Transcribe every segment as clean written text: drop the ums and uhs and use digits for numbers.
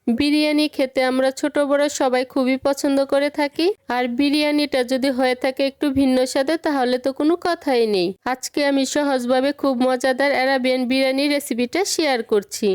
বিরিয়ানি খেতে আমরা ছোট বড় সবাই খুবই পছন্দ করে থাকি। আর বিরিয়ানিটা যদি হয়ে থাকে একটু ভিন্ন স্বাদে তাহলে তো কোনো কথাই নেই। আজকে আমি সহজভাবে খুব মজাদার আরাবিয়ান বিরিয়ানি রেসিপিটা শেয়ার করছি।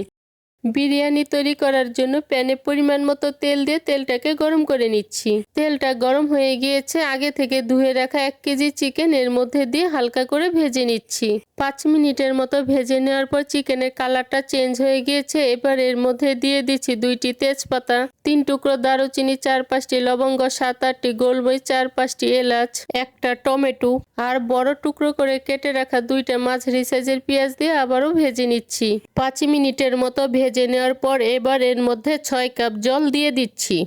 বিরিয়ানি তৈরি করার জন্য প্যানে পরিমাণ মতো তেল দিয়ে তেলটাকে গরম করে নিচ্ছি। তেলটা গরম হয়ে গিয়েছে, আগে থেকে ধুয়ে রাখা 1 কেজি চিকেন এর মধ্যে দিয়ে হালকা করে ভেজে নিচ্ছি। 5 মিনিটের মতো ভেজে নেওয়ার পর চিকেনের কালারটা চেঞ্জ হয়ে গিয়েছে। এবার এর মধ্যে দিয়ে দিচ্ছি 2টি তেজপাতা, 3 টুকরো দারুচিনি, 4-5টি লবঙ্গ, 7-8টি গোলমরিচ, 4-5টি এলাচ, একটা টমেটো আর বড় টুকরো করে কেটে রাখা 2টা মাঝারি সাইজের পেঁয়াজ দিয়ে আবারও ভেজে নিচ্ছি। 5 মিনিটের মতো ভেজে নেওয়ার পর এবার এর মধ্যে 6 কাপ জল দিয়ে দিচ্ছি।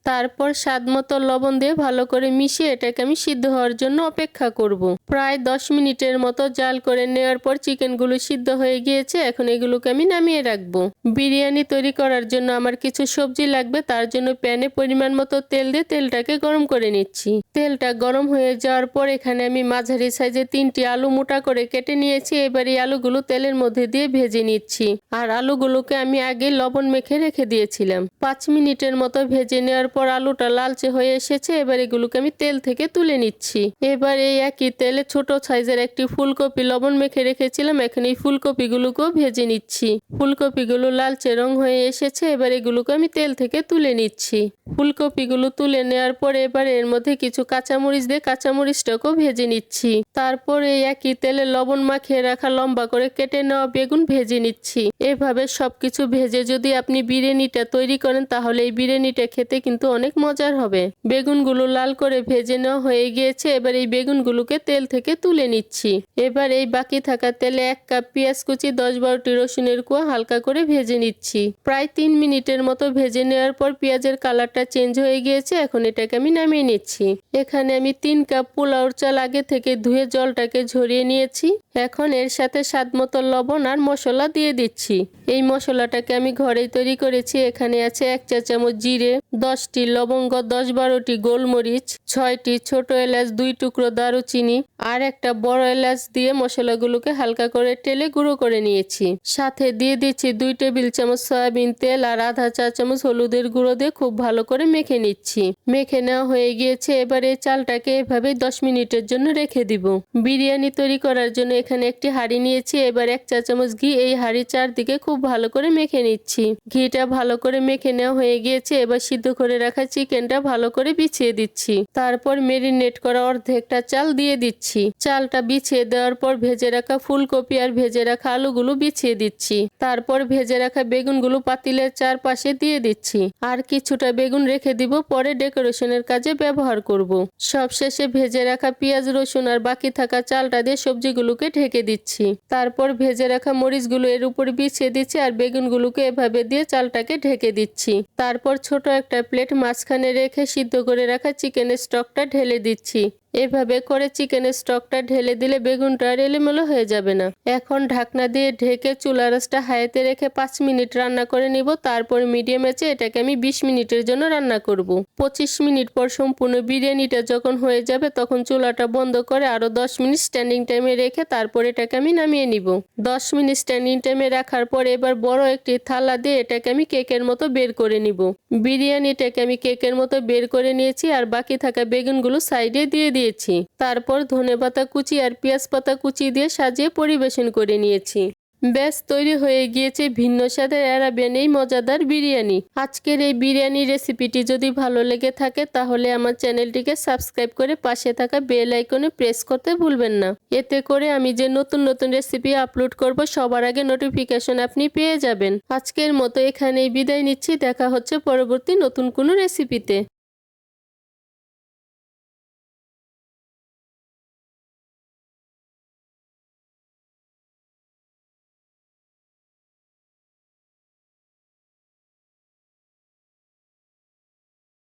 তারপর স্বাদমতো লবণ দিয়ে ভালো করে মিশিয়ে এটাকে আমি সিদ্ধ হওয়ার জন্য অপেক্ষা করব। প্রায় 10 মিনিটের মতো জাল করে নেওয়ার পর চিকেনগুলো সিদ্ধ হয়ে গিয়েছে। এখন এগুলোকে আমি নামিয়ে রাখবো। বিরিয়ানি তৈরি করার জন্য আমার কিছু সবজি লাগবে, তার জন্য প্যানে পরিমাণ মতো তেল দিয়ে তেলটাকে গরম করে নিচ্ছি। তেলটা গরম হয়ে যাওয়ার পর এখানে আমি মাঝারি সাইজে 3টি আলু মোটা করে কেটে নিয়েছি। এবার এই আলুগুলো তেলের মধ্যে দিয়ে ভেজে নিচ্ছি। আর আলুগুলোকে আমি আগে লবণ মেখে রেখে দিয়েছিলাম। 5 মিনিটের মতো ভেজে নেওয়ার পর আলুটা লালচে হয়ে এসেছে। এবার এগুলোকে আমি তেল থেকে তুলে নিচ্ছি। এবার এই একই তেলে ছোট সাইজের একটি ফুলকপি লবণ মেখে রেখেছিলাম, এখন এই ফুলকপিগুলোকেও ভেজে নিচ্ছি। ফুলকপিগুলো লালচে রং হয়ে এসেছে। এবার এগুলোকে আমি তেল থেকে তুলে নিচ্ছি। ফুলকপিগুলো তুলে নেওয়ার পর এবার এর মধ্যে কিছু কাঁচামরিচ দিয়ে কাঁচামরিচটাকেও ভেজে নিচ্ছি। তারপর এই একই তেলে লবণ মাখিয়ে রাখা লম্বা করে কেটে নেওয়া বেগুন ভেজে নিচ্ছি। এভাবে সবকিছু ভেজে যদি আপনি বিরিয়ানিটা তৈরি করেন তাহলে এই বিরিয়ানিটা খেতে কিন্তু অনেক মজার হবে। বেগুনগুলো লাল করে ভেজে নেওয়া হয়ে গিয়েছে। এবার এই বেগুনগুলোকে তেল থেকে তুলে নিচ্ছি। এবার এই বাকি থাকা তেলে 1 কাপ পেঁয়াজ কুচি, 10-12টি রসুনের কোয়া হালকা করে ভেজে নিচ্ছি। প্রায় 3 মিনিটের মতো ভেজে নেওয়ার পর পেঁয়াজের কালারটা চেঞ্জ হয়ে গিয়েছে। এখন এটাকে আমি নামিয়ে নিচ্ছি। এখানে আমি 3 কাপ পোলাওর চাল আগে থেকে ধুয়ে জলটাকে ঝরিয়ে নিয়েছি। এখন এর সাথে স্বাদমতো লবণ আর মশলা দিয়ে দিচ্ছি। এই মশলাটাকে আমি ঘরেই তৈরি করেছি। এখানে আছে 1 চা চামচ জিরে, 10টি লবঙ্গ, 10-12টি গোলমরিচ, 6টি ছোট এলাচ, 2 টুকরো দারুচিনি আর একটা বড় এলাচ দিয়ে মশলাগুলোকে হালকা করে টেলে গুঁড়ো করে নিয়েছি। সাথে দিয়ে দিচ্ছি 2 টেবিল চামচ সয়াবিন তেল আর আধা চা চামচ হলুদের গুঁড়ো দিয়ে খুব ভালো করে মেখে নিচ্ছি। মেখে নেওয়া হয়ে গিয়েছে। এবার এই চালটাকে এভাবে 10 মিনিটের জন্য রেখে দিব। বিরিয়ানি তৈরি করার জন্য এখানে একটি হাঁড়ি নিয়েছি। এবার 1 চা চামচ ঘি এই হাঁড়ির চারদিকে খুব ভালো করে মেখে নিচ্ছি। ঘিটা ভালো করে মেখে নেওয়া হয়ে গিয়েছে। এবার সিদ্ধ করে রাখা চিকেনটা ভালো করে বিছিয়ে দিচ্ছি। তারপর মেরিনেট করা অর্ধেকটা চাল দিয়ে দিচ্ছি। চালটা বিছিয়ে দেওয়ার পর ভেজে রাখা ফুলকপি আর ভেজে রাখা আলুগুলো বিছিয়ে দিচ্ছি। তারপর ভেজে রাখা বেগুনগুলো পাতিলের চারপাশে দিয়ে দিচ্ছি। আর কিছুটা বেগুন রেখে দিব, পরে ডেকোরেশনের কাজে ব্যবহার করব। সবশেষে ভেজে রাখা পেঁয়াজ, রসুন আর বাকি থাকা চালটা দিয়ে সবজিগুলোকে ঢেকে দিচ্ছি। তারপর ভেজে রাখা মরিচগুলো এর উপর বিছিয়ে দিচ্ছি আর বেগুনগুলোকে এভাবে দিয়ে চালটাকে ঢেকে দিচ্ছি। তারপর ছোট একটা প্লেট মাঝখানে রেখে সিদ্ধ করে রাখা চিকেনের স্টকটা ঢেলে দিচ্ছি। এভাবে করে চিকেনের স্টকটা ঢেলে দিলে বেগুনটা আর এলোমেলো হয়ে যাবে না। এখন ঢাকনা দিয়ে ঢেকে চুলার আঁচটা হাইতে রেখে 5 মিনিট রান্না করে নিব। তারপর মিডিয়াম আঁচে এটাকে আমি 20 মিনিটের জন্য রান্না করব। 25 মিনিট পর সম্পূর্ণ বিরিয়ানিটা যখন হয়ে যাবে তখন চুলাটা বন্ধ করে আরো 10 মিনিট স্ট্যান্ডিং টাইমে রেখে তারপর এটাকে আমি নামিয়ে নিব। 10 মিনিট স্ট্যান্ডিং টাইমে রাখার পর এবার বড় একটি থালা দিয়ে এটাকে আমি কেকের মতো বের করে নিব। বিরিয়ানিটাকে আমি কেকের মতো বের করে নিয়েছি আর বাকি থাকা বেগুনগুলো সাইডে দিয়ে দিয়েছি। তারপর ধনেপাতা কুচি আর পেঁয়াজ পাতা কুচি দিয়ে সাজিয়ে পরিবেশন করে নিয়েছি। ব্যাস তৈরি হয়ে গিয়েছে ভিন্ন স্বাদের আরাবিয়ান এই মজাদার বিরিয়ানি। আজকের এই বিরিয়ানি রেসিপিটি যদি ভালো লেগে থাকে তাহলে আমার চ্যানেলটিকে সাবস্ক্রাইব করে পাশে থাকা বেল আইকনে প্রেস করতে ভুলবেন না। এতে করে আমি যে নতুন নতুন রেসিপি আপলোড করব সবার আগে নোটিফিকেশন আপনি পেয়ে যাবেন। আজকের মতো এখানেই বিদায় নিচ্ছি। দেখা হচ্ছে পরবর্তী নতুন কোনো রেসিপিতে।